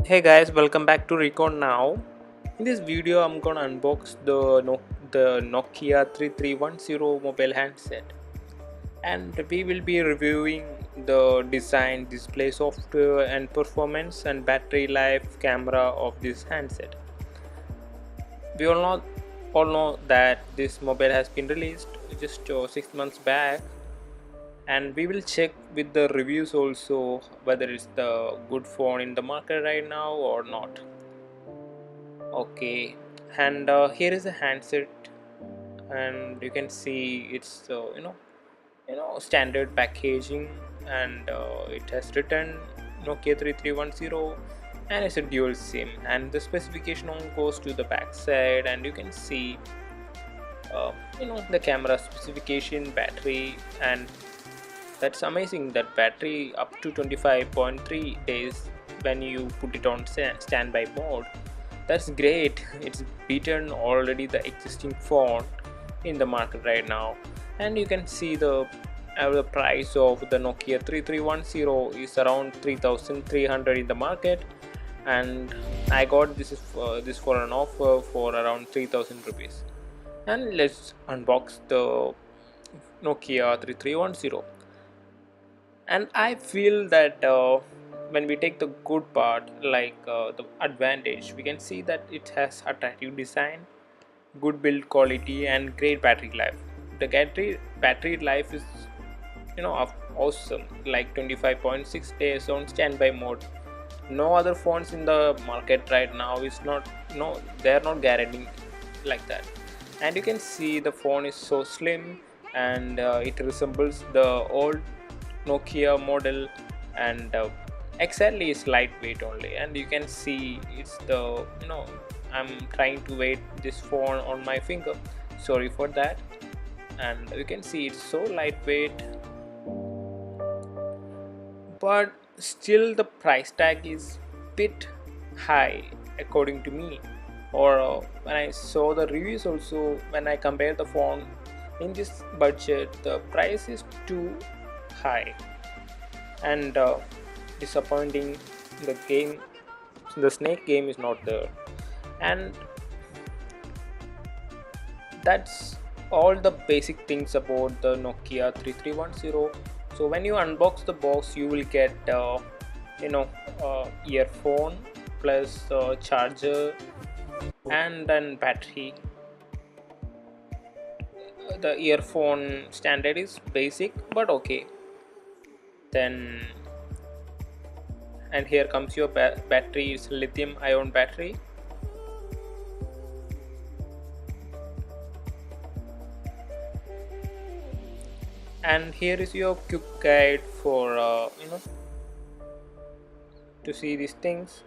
Hey guys, welcome back to Recode now. In this video, I'm gonna unbox the Nokia 3310 mobile handset, and we will be reviewing the design, display software, and performance and battery life camera of this handset. We all know that this mobile has been released just 6 months back, and we will check with the reviews also whether it's the good phone in the market right now or not. Okay, and here is a handset, and you can see it's standard packaging, and it has written Nokia 3310, and it's a dual SIM, and the specification on goes to the back side, and you can see the camera specification, battery, and that's amazing that battery up to 25.3 days when you put it on standby mode. That's great. It's beaten already the existing phone in the market right now. And you can see the price of the Nokia 3310 is around 3300 in the market, and I got this for an offer for around 3000 rupees. And let's unbox the Nokia 3310. And I feel that when we take the good part, like the advantage, we can see that it has attractive design, good build quality, and great battery life. The battery life is awesome, like 25.6 days on standby mode. No other phones in the market right now is not, no, they are not guaranteeing like that. And you can see the phone is so slim, and it resembles the old Nokia model, and exactly it's lightweight only. And you can see it's the I'm trying to weight this phone on my finger, sorry for that. And you can see it's so lightweight, but still the price tag is bit high according to me. Or when I saw the reviews also, when I compare the phone in this budget, the price is too high, and disappointing. The game, the snake game is not there, and that's all the basic things about the Nokia 3310. So when you unbox the box, you will get earphone plus charger and then battery. The earphone standard is basic but okay. Then, and here comes your battery. It's lithium ion battery. And here is your quick guide for to see these things,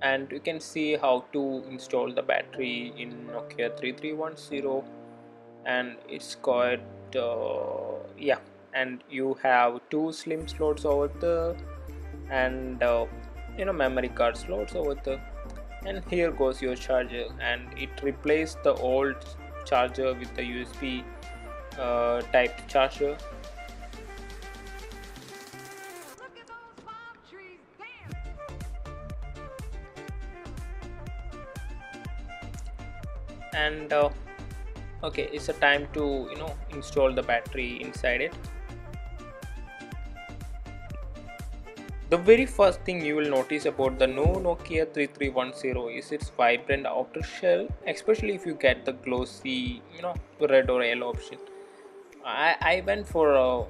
and you can see how to install the battery in Nokia 3310. And it's got yeah, and you have two slim slots over there, and memory card slots over there. And here goes your charger, and it replaced the old charger with the USB type charger. And okay, it's a time to install the battery inside it. The very first thing you will notice about the new Nokia 3310 is its vibrant outer shell, especially if you get the glossy red or yellow option. I went for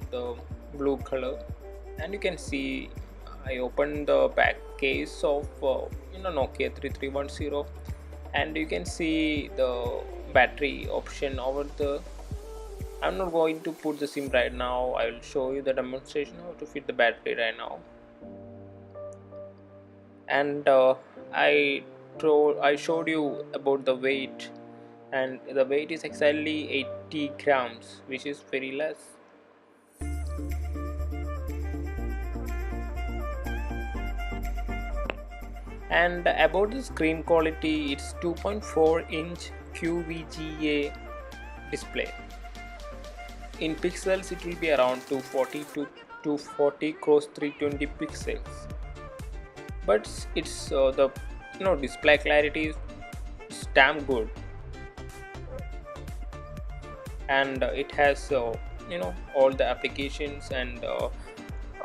the blue color, and you can see I opened the back case of Nokia 3310, and you can see the battery option over the. I'm not going to put the SIM right now. I will show you the demonstration how to fit the battery right now. And I showed you about the weight, and the weight is exactly 80 grams, which is very less. And about the screen quality, it's 2.4-inch QVGA display. In pixels, it will be around 240 to 240 cross 320 pixels. but it's the display clarity is damn good, and it has all the applications. And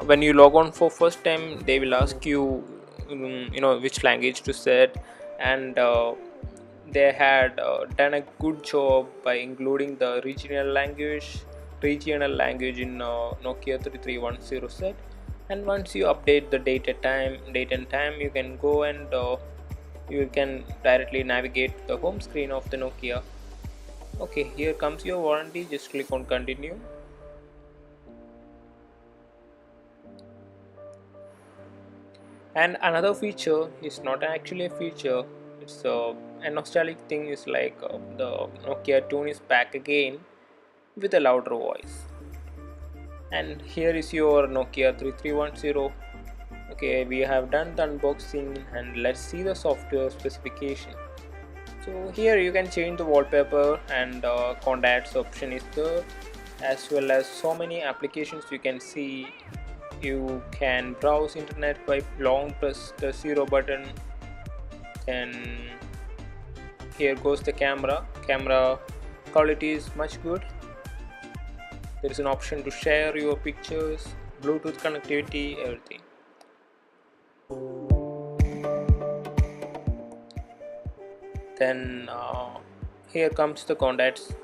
when you log on for first time, they will ask you which language to set, and they had done a good job by including the regional language in Nokia 3310 set. And once you update the date and time, you can go and you can directly navigate the home screen of the Nokia. Okay, here comes your warranty. Just click on continue. And another feature is not actually a feature, it's a nostalgic thing, is like the Nokia tune is back again with a louder voice. And here is your Nokia 3310. Okay, we have done the unboxing, and let's see the software specification. So here you can change the wallpaper, and contacts option is there, as well as so many applications you can see. You can browse internet by long press the zero button. Then here goes the camera quality is much good. There is an option to share your pictures, Bluetooth connectivity, everything. Then here comes the contacts,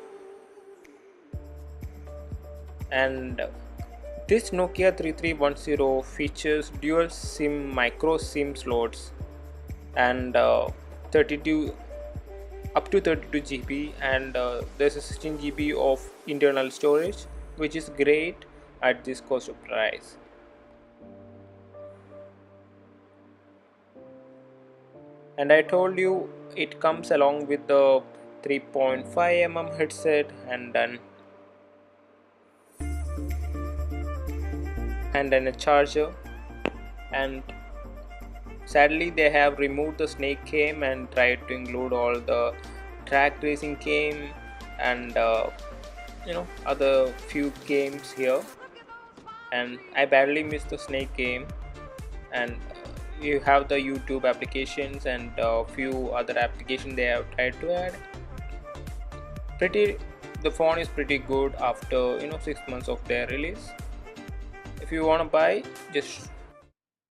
and this Nokia 3310 features dual SIM micro SIM slots, and 32 up to 32 GB, and there's a 16 GB of internal storage, which is great at this cost of price. And I told you it comes along with the 3.5 mm headset, and then a charger. And sadly they have removed the snake game and tried to include all the track racing game and other few games here, and I badly missed the snake game. And you have the YouTube applications and a few other applications they have tried to add. The phone is pretty good after 6 months of their release. If you want to buy, just